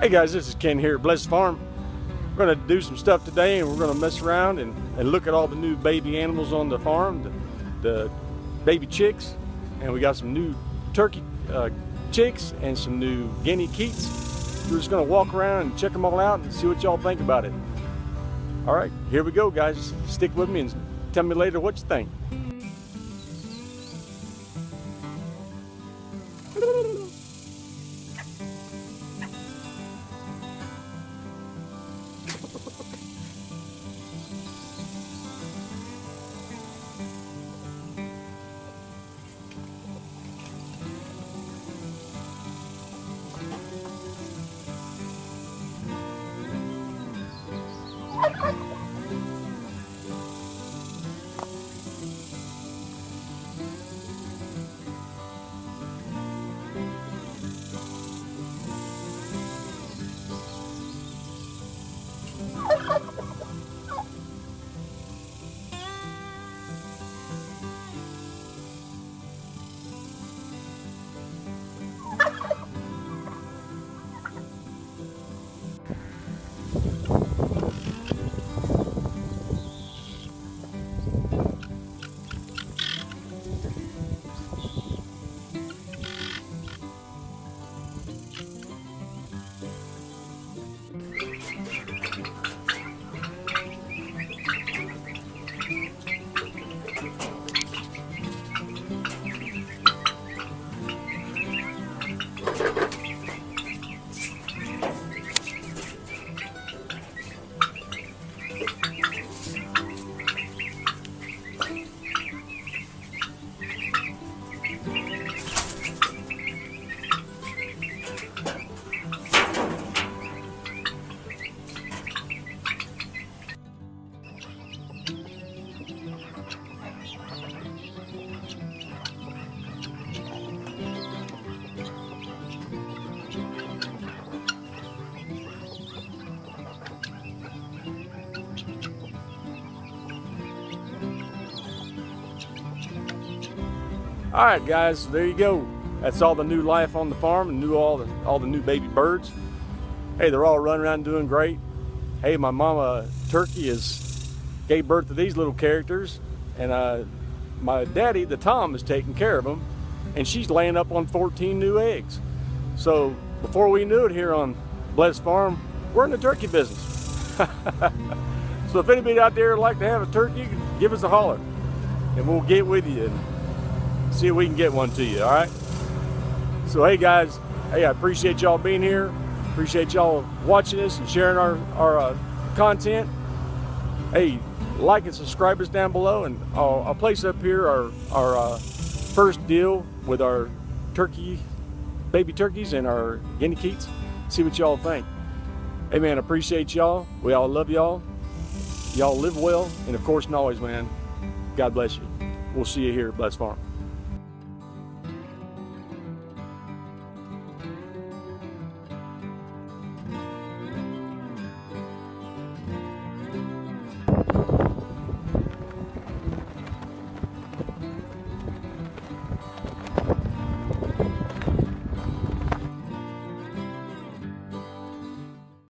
Hey guys, this is Ken here at Blessed Farm. We're going to do some stuff today, and we're going to mess around and look at all the new baby animals on the farm, the baby chicks, and we got some new turkey chicks and some new Guinea Keets. We're just going to walk around and check them all out and see what y'all think about it. All right, here we go, guys. Stick with me and tell me later what you think. All right, guys, there you go. That's all the new life on the farm and all the new baby birds. Hey, they're all running around doing great. Hey, my mama turkey gave birth to these little characters, and my daddy, the Tom, is taking care of them, and she's laying up on 14 new eggs. So before we knew it here on Blessed Farm, we're in the turkey business. So if anybody out there would like to have a turkey, give us a holler, and we'll get with you and see if we can get one to you. All right, so hey guys, hey, I appreciate y'all being here, appreciate y'all watching us and sharing our content. Hey, like and subscribe us down below, and I'll place up here our first deal with our baby turkeys and our Guinea Keets. See what y'all think. Hey man, appreciate y'all. We all love y'all. Y'all live well, and of course and always, man, God bless you. We'll see you here at Blessed Farm.